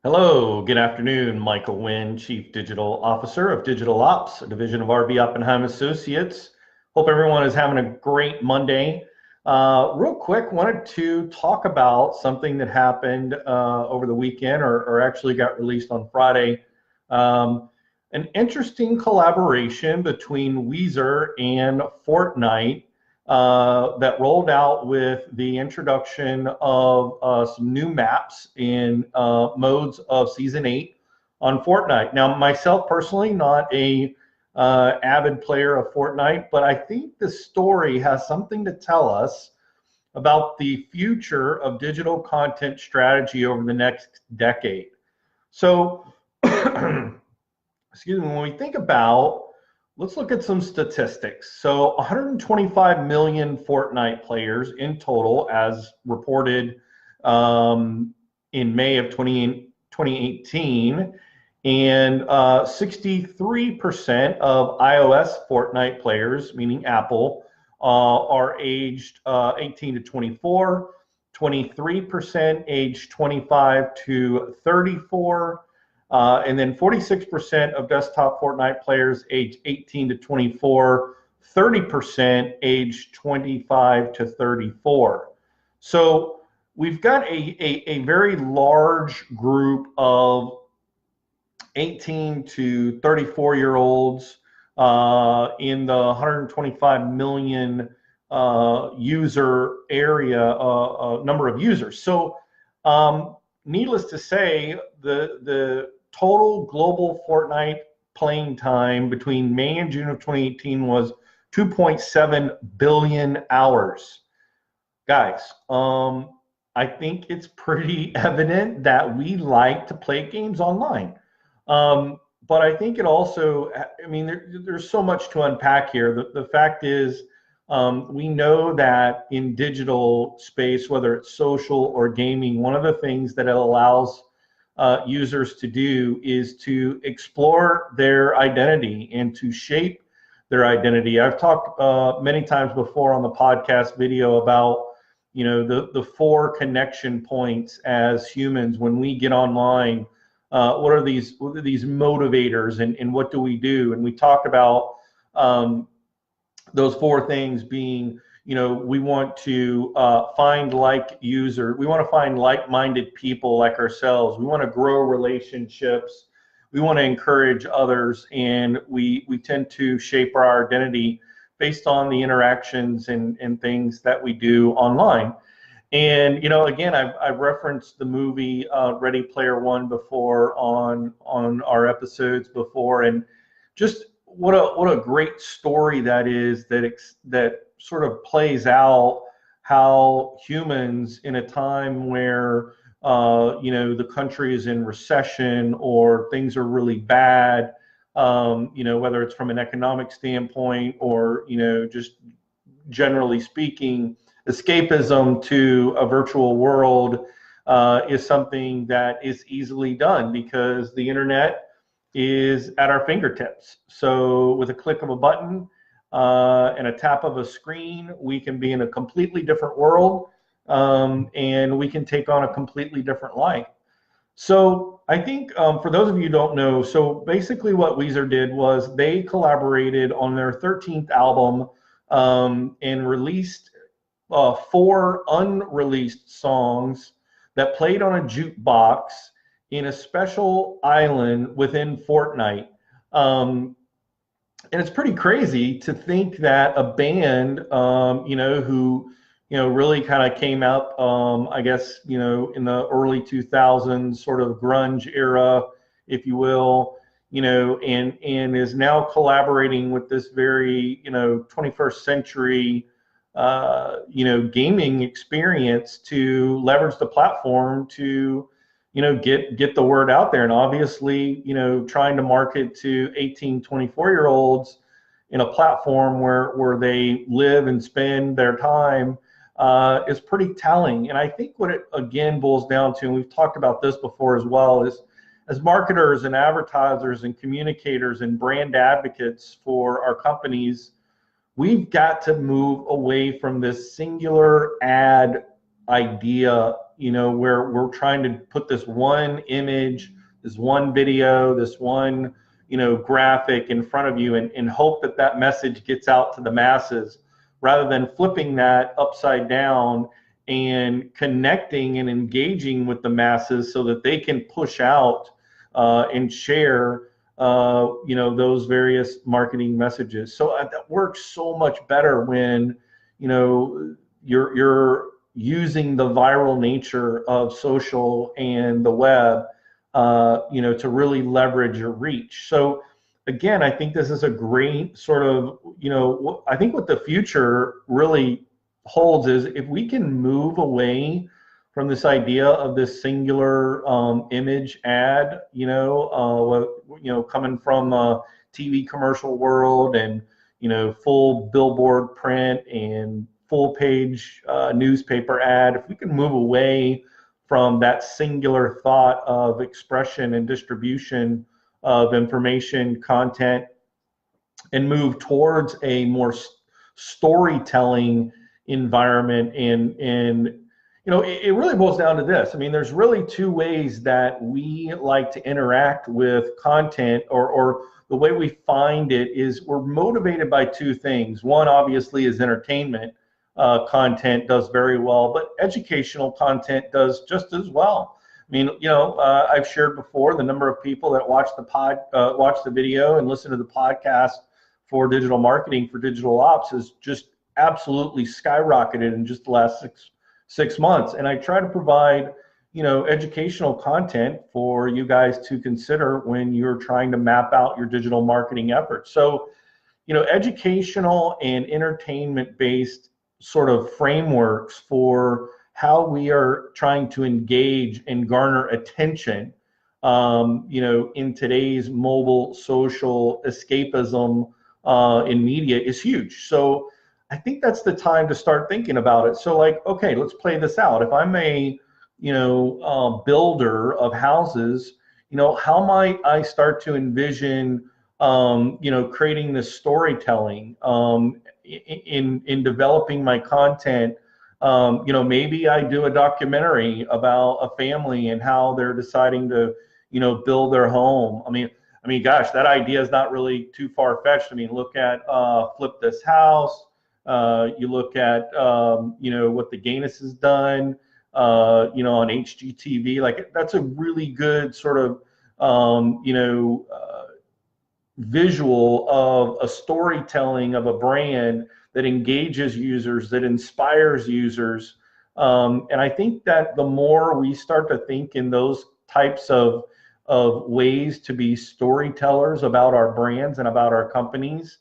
Hello, good afternoon. Michael Wynn, Chief Digital Officer of Digital Ops, a division of RB Oppenheim Associates. Hope everyone is having a great Monday. Real quick, wanted to talk about something that happened over the weekend or actually got released on Friday. An interesting collaboration between Weezer and Fortnite that rolled out with the introduction of some new maps in modes of Season 8 on Fortnite. Now, myself personally, not a avid player of Fortnite, but I think the story has something to tell us about the future of digital content strategy over the next decade. So, excuse me, when we think about, let's look at some statistics. So 125 million Fortnite players in total, as reported in May of 2018, and 63% of iOS Fortnite players, meaning Apple, are aged 18 to 24, 23% aged 25 to 34, and then 46% of desktop Fortnite players aged 18 to 24, 30% aged 25 to 34. So we've got a very large group of 18 to 34-year-olds in the 125 million user area, number of users. So needless to say, the total global Fortnite playing time between May and June of 2018 was 2.7 billion hours. Guys, I think it's pretty evident that we like to play games online. But I think it also, I mean, there's so much to unpack here. The fact is, we know that in digital space, whether it's social or gaming, one of the things that it allows users to do is to explore their identity and to shape their identity. I've talked many times before on the podcast video about, you know, the four connection points as humans when we get online. What are these motivators, and what do we do? And we talked about those four things being, you know, we want to find we want to find like-minded people like ourselves. We want to grow relationships. We want to encourage others, and we tend to shape our identity based on the interactions and things that we do online. And, you know, again, I've referenced the movie Ready Player One before on our episodes before, and just what a great story that is, that sort of plays out how humans in a time where you know, the country is in recession or things are really bad, you know, whether it's from an economic standpoint or, you know, just generally speaking, escapism to a virtual world is something that is easily done because the internet is at our fingertips. So with a click of a button and a tap of a screen, we can be in a completely different world, and we can take on a completely different life. So I think for those of you who don't know, so basically what Weezer did was they collaborated on their 13th album and released 4 unreleased songs that played on a jukebox in a special island within Fortnite. And it's pretty crazy to think that a band, you know, who, you know, really kind of came out, I guess, you know, in the early 2000s, sort of grunge era, if you will, you know, and is now collaborating with this very, you know, 21st century, you know, gaming experience to leverage the platform to, you know, get the word out there. And obviously, you know, trying to market to 18, 24-year-olds in a platform where they live and spend their time is pretty telling. And I think what it again boils down to, and we've talked about this before as well, is as marketers and advertisers and communicators and brand advocates for our companies, we've got to move away from this singular ad idea where we're trying to put this one image, this one video, this one, graphic in front of you and hope that that message gets out to the masses, rather than flipping that upside down and connecting and engaging with the masses so that they can push out and share those various marketing messages. So that works so much better when you're using the viral nature of social and the web to really leverage your reach. So again, I think this is a great sort of, I think what the future really holds is if we can move away from this idea of this singular image ad, coming from a TV commercial world and, full billboard print and full page newspaper ad, if we can move away from that singular thought of expression and distribution of information, content, and move towards a more storytelling environment. And it really boils down to this. I mean, there's really two ways that we like to interact with content, or the way we find it is we're motivated by two things. One, obviously, is entertainment. Content does very well, but educational content does just as well. I mean, I've shared before the number of people that watch the video and listen to the podcast for digital marketing, for digital ops, has just absolutely skyrocketed in just the last six months. And I try to provide, educational content for you guys to consider when you're trying to map out your digital marketing efforts. So, educational and entertainment-based sort of frameworks for how we are trying to engage and garner attention, in today's mobile social escapism in media is huge. So I think that's the time to start thinking about it. So okay, let's play this out. If I'm a, builder of houses, how might I start to envision, creating this storytelling in developing my content? Maybe I do a documentary about a family and how they're deciding to, build their home. I mean, gosh, that idea is not really too far-fetched. I mean, look at Flip This House. You look at, what the Gaines has done, on HGTV. Like, that's a really good sort of, visual of a storytelling of a brand that engages users, that inspires users. And I think that the more we start to think in those types of ways to be storytellers about our brands and about our companies,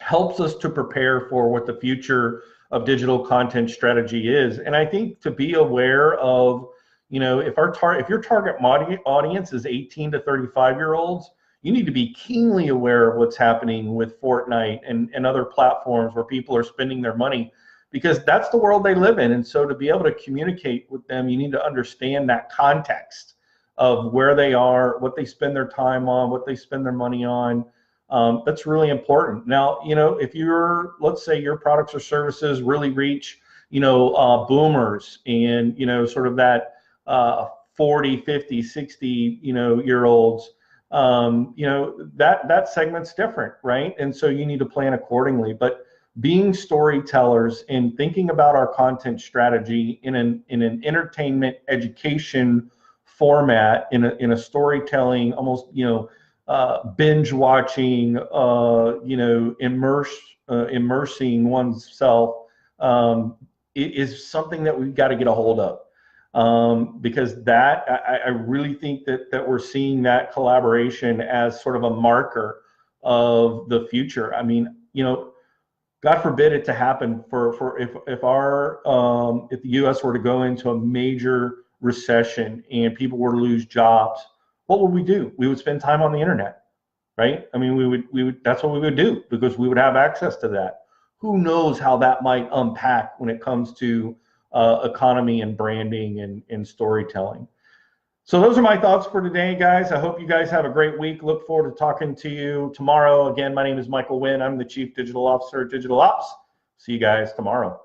helps us to prepare for what the future of digital content strategy is. And I think to be aware of, if your target audience is 18 to 35-year-olds, you need to be keenly aware of what's happening with Fortnite and other platforms where people are spending their money, because that's the world they live in. And so to be able to communicate with them, you need to understand that context of where they are, what they spend their time on, what they spend their money on. That's really important. Now, if let's say your products or services really reach, boomers and, sort of that 40, 50, 60, year olds, that segment's different, right? And so you need to plan accordingly. But being storytellers and thinking about our content strategy in an entertainment education format, in a storytelling, almost, binge watching, immersing oneself, is something that we've got to get a hold of. Because that, I really think that we're seeing that collaboration as sort of a marker of the future. I mean, God forbid it to happen if the U.S. were to go into a major recession and people were to lose jobs, what would we do? We would spend time on the internet, right? I mean, we would. That's what we would do, because we would have access to that. Who knows how that might unpack when it comes to economy and branding and storytelling. So those are my thoughts for today, guys. I hope you guys have a great week. Look forward to talking to you tomorrow. Again, my name is Michael Wynn. I'm the Chief Digital Officer at Digital Ops. See you guys tomorrow.